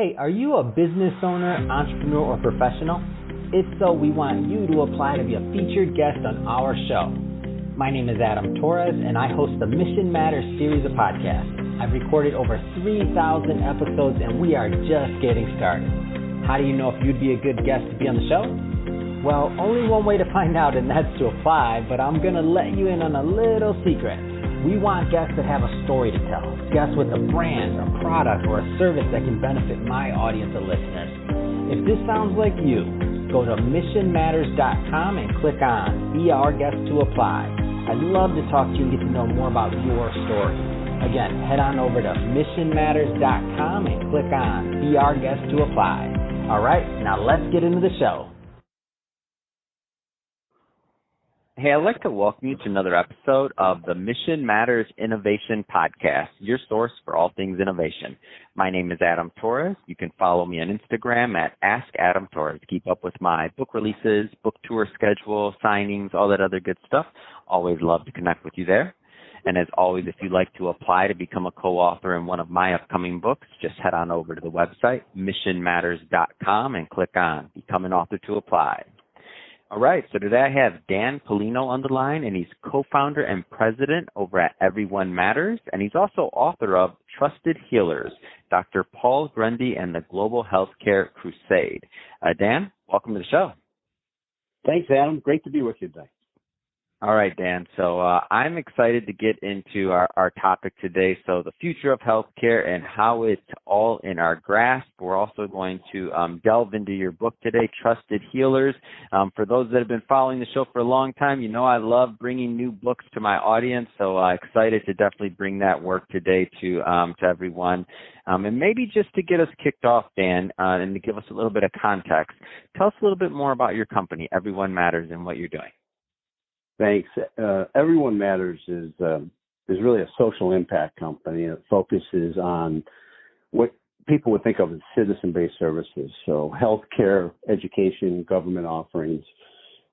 Hey, are you a business owner, entrepreneur, or professional? If so, we want you to apply to be a featured guest on our show. My name is Adam Torres, and I host the Mission Matters series of podcasts. I've recorded over 3,000 episodes, and we are just getting started. How do you know if you'd be a good guest to be on the show? Well, only one way to find out, and that's to apply, but I'm going to let you in on a little secret. We want guests that have a story to tell, guests with a brand, a product, or a service that can benefit my audience of listeners. If this sounds like you, go to missionmatters.com and click on Be Our Guest to apply. I'd love to talk to you and get to know more about your story. Again, head on over to missionmatters.com and click on Be Our Guest to apply. All right, now let's get into the show. Hey, I'd like to welcome you to another episode of the Mission Matters Innovation Podcast, your source for all things innovation. My name is Adam Torres. You can follow me on Instagram at AskAdamTorres. Keep up with my book releases, book tour schedule, signings, all that other good stuff. Always love to connect with you there. And as always, if you'd like to apply to become a co-author in one of my upcoming books, just head on over to the website, missionmatters.com, and click on Become an Author to Apply. All right, so today I have Dan Pelino on the line, and he's co-founder and president over at Everyone Matters, and he's also author of Trusted Healers, Dr. Paul Grundy and the Global Healthcare Crusade. Dan, welcome to the show. Thanks, Adam. Great to be with you today. All right, Dan. So I'm excited to get into our topic today. So the future of healthcare and how it's all in our grasp. We're also going to delve into your book today, Trusted Healers. For those that have been following the show for a long time, you know I love bringing new books to my audience. So excited to definitely bring that work today to everyone. And maybe just to get us kicked off, Dan, and to give us a little bit of context, tell us a little bit more about your company, Everyone Matters, and what you're doing. Thanks. Everyone Matters is really a social impact company. It focuses on what people would think of as citizen-based services, so healthcare, education, government offerings,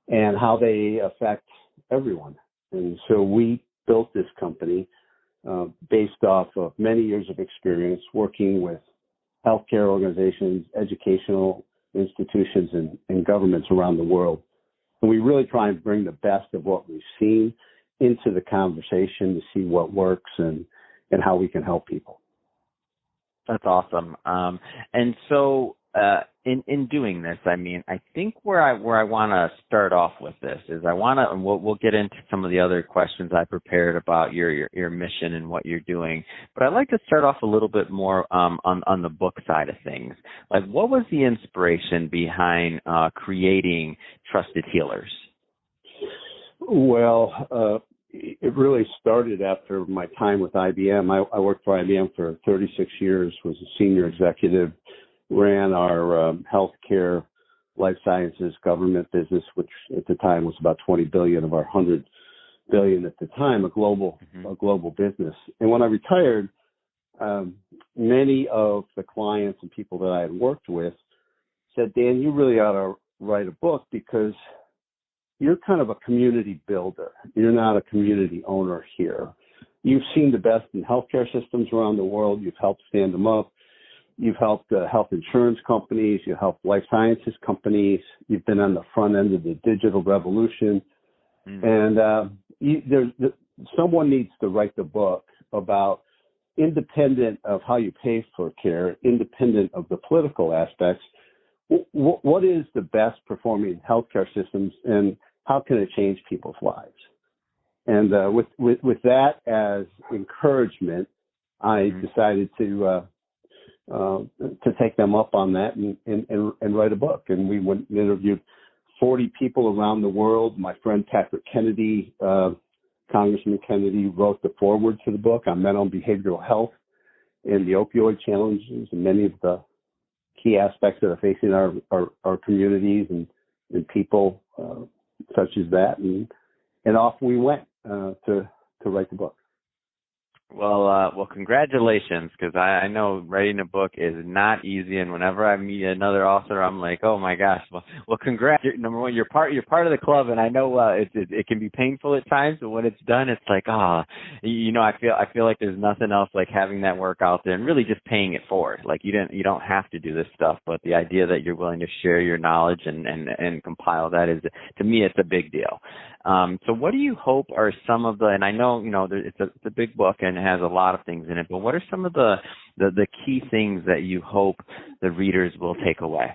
and how they affect everyone. And so we built this company based off of many years of experience working with healthcare organizations, educational institutions, and governments around the world. And we really try and bring the best of what we've seen into the conversation to see what works and how we can help people. That's awesome. And so in doing this, I mean, I think where I want to start off with this is and we'll get into some of the other questions I prepared about your mission and what you're doing. But I'd like to start off a little bit more on the book side of things. Like, what was the inspiration behind creating Trusted Healers? Well, it really started after my time with IBM. I worked for IBM for 36 years, was a senior executive, ran our healthcare, life sciences, government business, which at the time was about 20 billion of our 100 billion at the time, a global business. And when I retired, many of the clients and people that I had worked with said, Dan, you really ought to write a book because you're kind of a community builder. You're not a community owner here. You've seen the best in healthcare systems around the world. You've helped stand them up. You've helped health insurance companies. You helped life sciences companies. You've been on the front end of the digital revolution. And someone needs to write the book about, independent of how you pay for care, independent of the political aspects, what is the best performing healthcare systems and how can it change people's lives? And with that as encouragement, I decided to take them up on that and write a book. And we went and interviewed 40 people around the world. My friend Patrick Kennedy, Congressman Kennedy, wrote the foreword to the book on mental and behavioral health and the opioid challenges and many of the key aspects that are facing our communities and people such as that. And off we went to write the book. Well, congratulations, because I know writing a book is not easy, and whenever I meet another author, I'm like, oh my gosh. Well, congrats. Number one, you're part of the club, and I know it can be painful at times, but when it's done, it's like, I feel like there's nothing else like having that work out there and really just paying it forward. Like you don't have to do this stuff, but the idea that you're willing to share your knowledge and compile that is, to me, it's a big deal. So what do you hope are some of the, and I know, it's a big book and it has a lot of things in it, but what are some of the key things that you hope the readers will take away?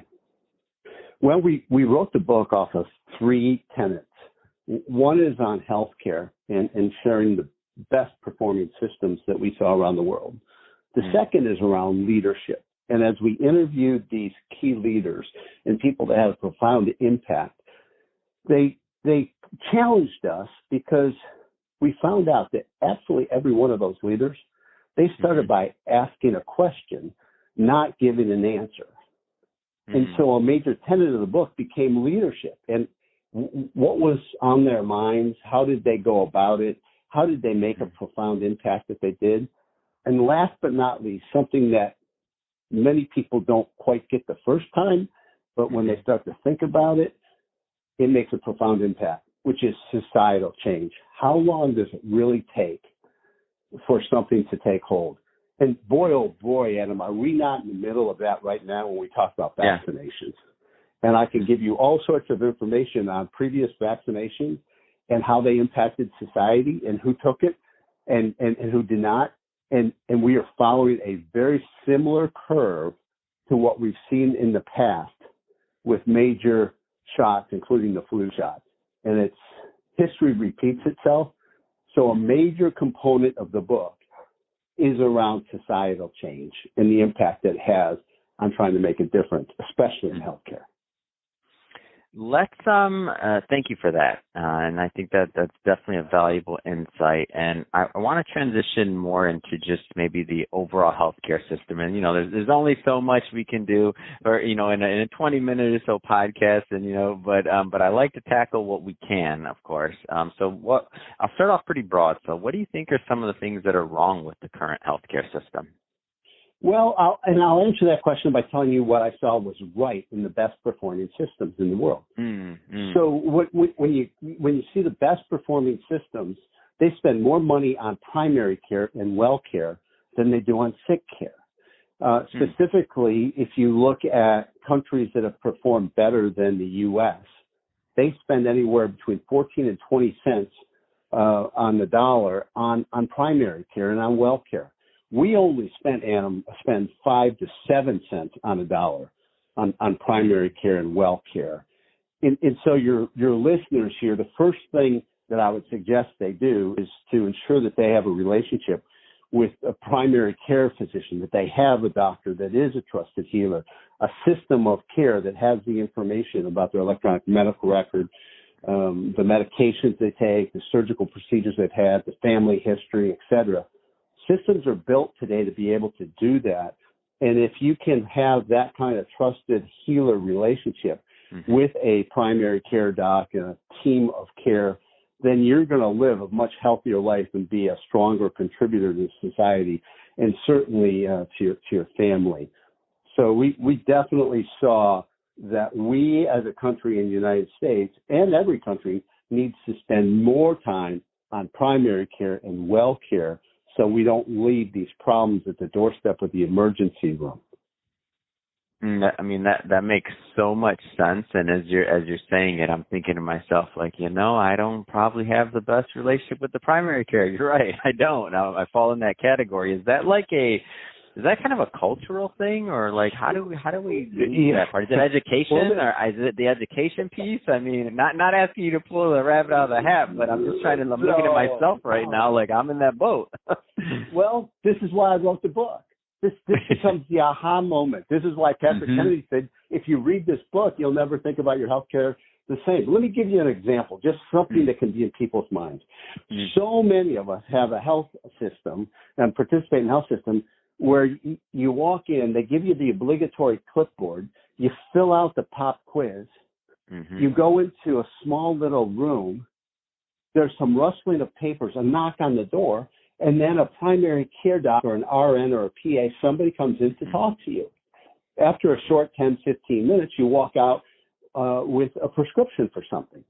Well, we wrote the book off of 3 tenets. One is on healthcare and sharing the best performing systems that we saw around the world. The second is around leadership. And as we interviewed these key leaders and people that had a profound impact, they challenged us because we found out that absolutely every one of those leaders, they started by asking a question, not giving an answer. And so a major tenet of the book became leadership. And what was on their minds? How did they go about it? How did they make a profound impact that they did? And last but not least, something that many people don't quite get the first time, but when they start to think about it, it makes a profound impact, which is societal change. How long does it really take for something to take hold? And boy, oh boy, Adam, are we not in the middle of that right now when we talk about vaccinations? And I can give you all sorts of information on previous vaccinations and how they impacted society and who took it and who did not. And we are following a very similar curve to what we've seen in the past with major shots, including the flu shot. And it's history repeats itself. So a major component of the book is around societal change and the impact that it has on trying to make a difference, especially in healthcare. Let's thank you for that, and I think that's definitely a valuable insight. And I want to transition more into just maybe the overall healthcare system. And there's only so much we can do, or in a 20-minute or so podcast. And but I like to tackle what we can, of course. So I'll start off pretty broad. So what do you think are some of the things that are wrong with the current healthcare system? Well, I'll answer that question by telling you what I saw was right in the best performing systems in the world. So when you see the best performing systems, they spend more money on primary care and well care than they do on sick care. Specifically, if you look at countries that have performed better than the U.S., they spend anywhere between 14 and 20 cents on the dollar on primary care and on well care. We only spend 5 to 7 cents on a dollar on primary care and well care. And so your listeners here, the first thing that I would suggest they do is to ensure that they have a relationship with a primary care physician, that they have a doctor that is a trusted healer, a system of care that has the information about their electronic medical record, the medications they take, the surgical procedures they've had, the family history, et cetera. Systems are built today to be able to do that. And if you can have that kind of trusted healer relationship with a primary care doc and a team of care, then you're going to live a much healthier life and be a stronger contributor to society and certainly to your family. So we definitely saw that we as a country in the United States and every country needs to spend more time on primary care and well care, so we don't leave these problems at the doorstep of the emergency room. That makes so much sense. And as you're saying it, I'm thinking to myself, I don't probably have the best relationship with the primary care. You're right, I don't. I fall in that category. Is that kind of a cultural thing, or how do we do that part? Is it education, or is it the education piece? Not asking you to pull the rabbit out of the hat, but I'm looking at myself right now like I'm in that boat. Well, this is why I wrote the book. This becomes the aha moment. This is why Patrick Kennedy said, if you read this book, you'll never think about your health care the same. Let me give you an example, just something that can be in people's minds. So many of us have a health system and participate in a health system where you walk in, they give you the obligatory clipboard, you fill out the pop quiz, you go into a small little room, there's some rustling of papers, a knock on the door, And then a primary care doctor, or an RN or a PA, somebody comes in to talk to you. After a short 10, 15 minutes, you walk out with a prescription for something.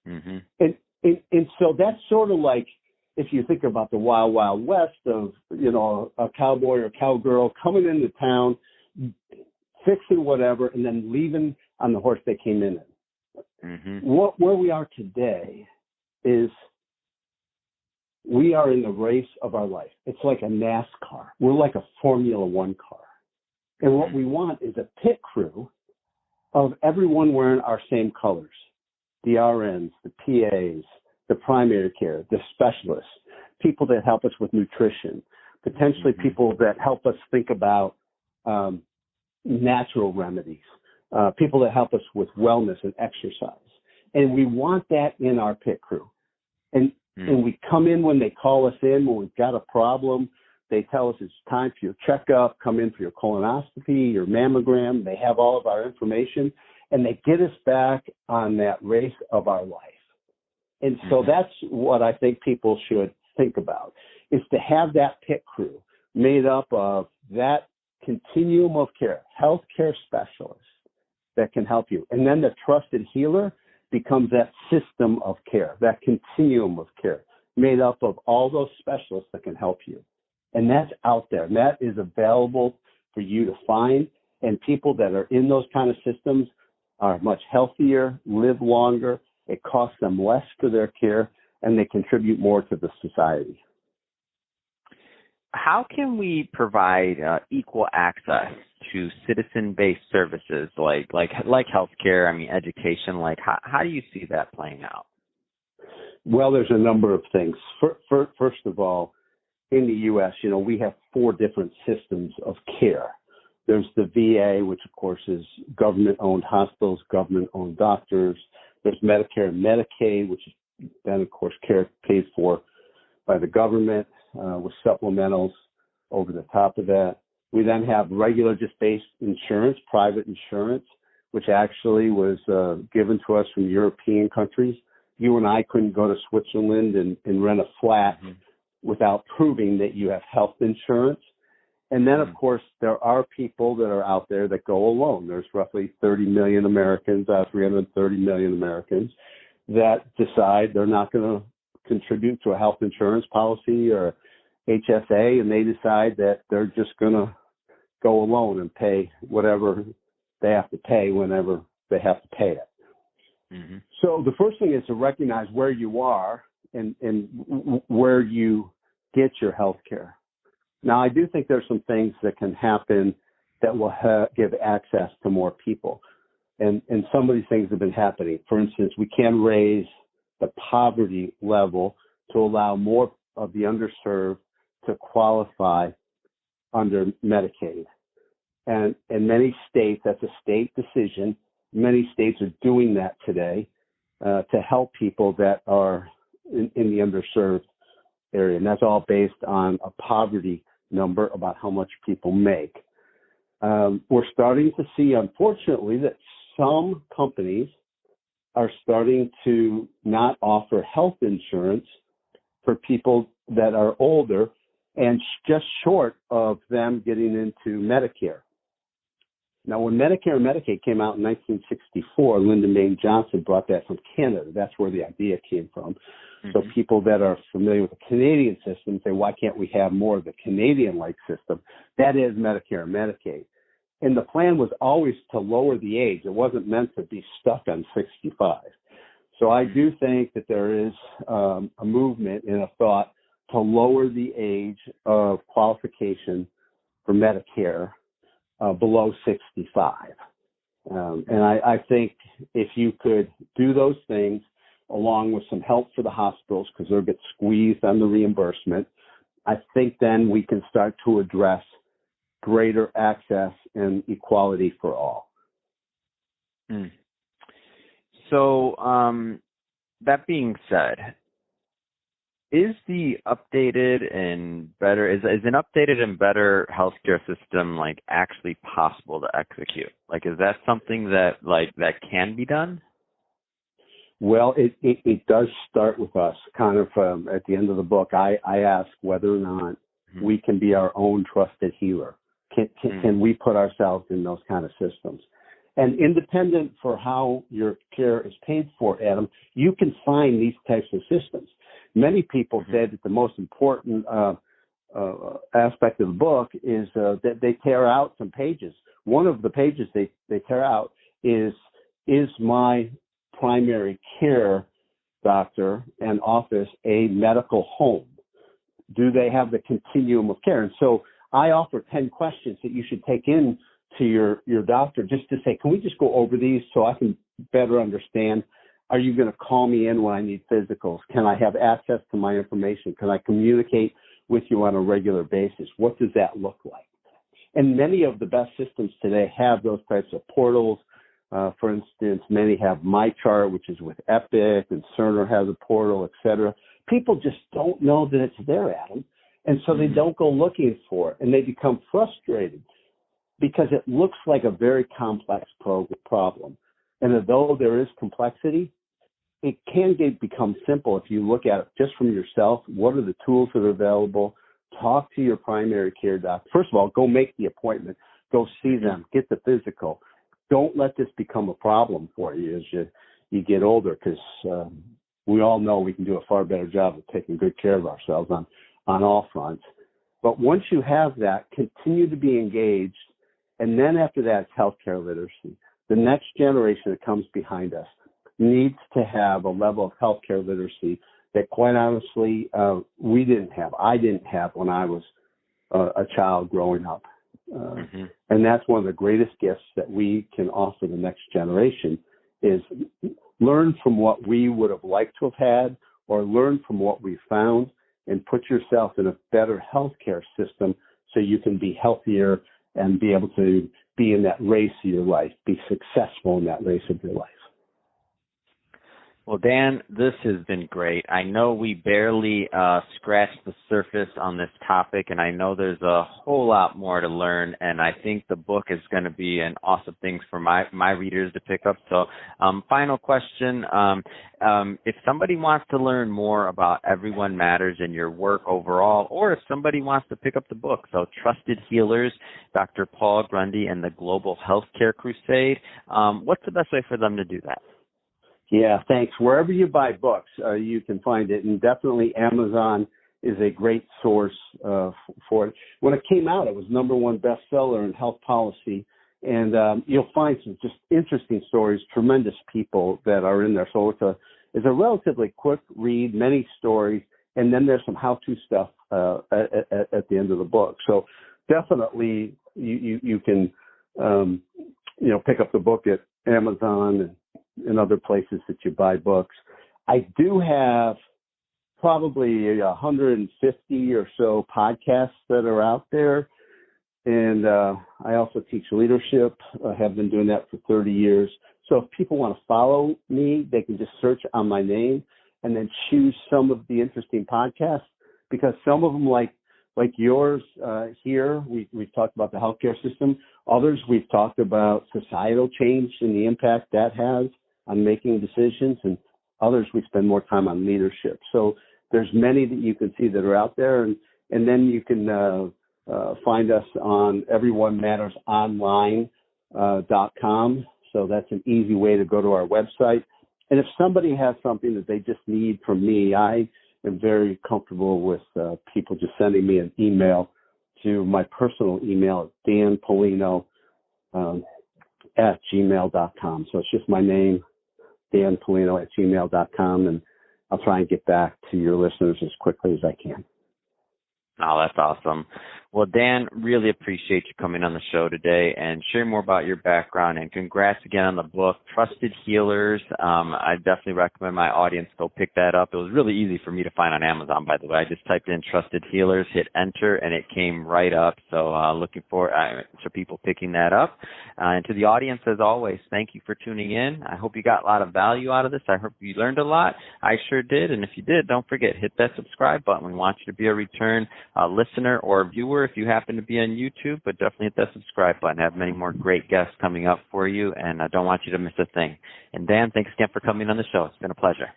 Mm-hmm. And so that's sort of like, if you think about the wild, wild west of, a cowboy or cowgirl coming into town, fixing whatever, and then leaving on the horse they came in. Mm-hmm. Where we are today is we are in the race of our life. It's like a NASCAR. We're like a Formula One car. And what we want is a pit crew of everyone wearing our same colors. The RNs, the PAs, the primary care, the specialists, people that help us with nutrition, potentially people that help us think about natural remedies, people that help us with wellness and exercise. And we want that in our pit crew. And we come in when they call us in, when we've got a problem. They tell us it's time for your checkup, come in for your colonoscopy, your mammogram. They have all of our information, and they get us back on that race of our life. And so that's what I think people should think about, is to have that pit crew made up of that continuum of care, healthcare specialists that can help you. And then the trusted healer becomes that system of care, that continuum of care made up of all those specialists that can help you. And that's out there. And that is available for you to find. And people that are in those kind of systems are much healthier, live longer. It costs them less for their care, and they contribute more to the society. How can we provide equal access to citizen-based services like healthcare? I mean, education. Like, how do you see that playing out? Well, there's a number of things. First of all, in the U.S., we have 4 different systems of care. There's the VA, which of course is government-owned hospitals, government-owned doctors. There's Medicare and Medicaid, which is then of course care paid for by the government with supplementals over the top of that. We then have regular just based insurance, private insurance, which actually was given to us from European countries. You and I couldn't go to Switzerland and rent a flat without proving that you have health insurance. And then, of course, there are people that are out there that go alone. There's roughly 30 million Americans, 330 million Americans that decide they're not going to contribute to a health insurance policy or HSA, and they decide that they're just going to go alone and pay whatever they have to pay whenever they have to pay it. Mm-hmm. So the first thing is to recognize where you are and where you get your health care. Now, I do think there's some things that can happen that will give access to more people. And some of these things have been happening. For instance, we can raise the poverty level to allow more of the underserved to qualify under Medicaid. And in many states, that's a state decision. Many states are doing that today to help people that are in the underserved area. And that's all based on a poverty number about how much people make. We're starting to see, unfortunately, that some companies are starting to not offer health insurance for people that are older and just short of them getting into Medicare. Now, when Medicare and Medicaid came out in 1964, Lyndon Baines Johnson brought that from Canada. That's where the idea came from. Mm-hmm. So people that are familiar with the Canadian system say, why can't we have more of the Canadian-like system? That is Medicare and Medicaid. And the plan was always to lower the age. It wasn't meant to be stuck on 65. So I do think that there is a movement and a thought to lower the age of qualification for Medicare below 65. And I think if you could do those things along with some help for the hospitals because they'll get squeezed on the reimbursement, I think then we can start to address greater access and equality for all. Mm. So that being said, is the updated and better is an updated and better healthcare system like actually possible to execute? Like, is that something that can be done? Well, it does start with us. Kind of at the end of the book, I ask whether or not we can be our own trusted healer. Can we put ourselves in those kind of systems? And independent for how your care is paid for, Adam, you can find these types of systems. Many people say that the most important aspect of the book is that they tear out some pages. One of the pages they tear out is my primary care doctor and office a medical home? Do they have the continuum of care? And so I offer 10 questions that you should take in to your doctor just to say, can we just go over these so I can better understand? Are you going to call me in when I need physicals? Can I have access to my information? Can I communicate with you on a regular basis? What does that look like? And many of the best systems today have those types of portals. For instance, many have MyChart, which is with Epic, and Cerner has a portal, et cetera. People just don't know that it's there, Adam. And so they don't go looking for it, and they become frustrated because it looks like a very complex problem. And although there is complexity, it can become simple if you look at it just from yourself. What are the tools that are available? Talk to your primary care doctor. First of all, go make the appointment. Go see them. Get the physical. Don't let this become a problem for you as you get older, because we all know we can do a far better job of taking good care of ourselves on all fronts. But once you have that, continue to be engaged. And then after that, it's healthcare literacy. The next generation that comes behind us needs to have a level of healthcare literacy that, quite honestly, we didn't have. I didn't have when I was a child growing up. And that's one of the greatest gifts that we can offer the next generation is learn from what we would have liked to have had, or learn from what we found, and put yourself in a better healthcare system so you can be healthier and be able to be in that race of your life, be successful in that race of your life. Well, Dan, this has been great. I know we barely scratched the surface on this topic, and I know there's a whole lot more to learn, and I think the book is going to be an awesome thing for my readers to pick up. So final question, if somebody wants to learn more about Everyone Matters and your work overall, or if somebody wants to pick up the book, so Trusted Healers, Dr. Paul Grundy and the Global Healthcare Crusade, what's the best way for them to do that? Yeah, thanks. Wherever you buy books, you can find it. And definitely Amazon is a great source for it. When it came out, it was #1 bestseller in health policy. And you'll find some just interesting stories, tremendous people that are in there. So it's a relatively quick read, many stories, and then there's some how-to stuff at the end of the book. So definitely you can pick up the book at Amazon and other places that you buy books. I do have probably 150 or so podcasts that are out there. And I also teach leadership. I have been doing that for 30 years. So if people want to follow me, they can just search on my name and then choose some of the interesting podcasts, because some of them, like yours here, we've talked about the healthcare system. Others, we've talked about societal change and the impact that has on making decisions. And others, we spend more time on leadership. So there's many that you can see that are out there. And then you can find us on everyonemattersonline.com. So that's an easy way to go to our website. And if somebody has something that they just need from me, I am very comfortable with people just sending me an email to my personal email, Dan Pelino at gmail.com. So it's just my name, Dan Pelino at gmail.com, and I'll try and get back to your listeners as quickly as I can. Oh, that's awesome. Well, Dan, really appreciate you coming on the show today and sharing more about your background, and congrats again on the book, Trusted Healers. I definitely recommend my audience go pick that up. It was really easy for me to find on Amazon, by the way. I just typed in Trusted Healers, hit enter, and it came right up. So looking forward to people picking that up. And to the audience, as always, thank you for tuning in. I hope you got a lot of value out of this. I hope you learned a lot. I sure did. And if you did, don't forget, hit that subscribe button. We want you to be a return listener or viewer. over if you happen to be on YouTube, but definitely hit that subscribe button. I have many more great guests coming up for you, and I don't want you to miss a thing. And Dan, thanks again for coming on the show. It's been a pleasure.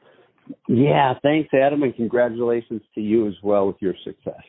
Yeah, thanks, Adam, and congratulations to you as well with your success.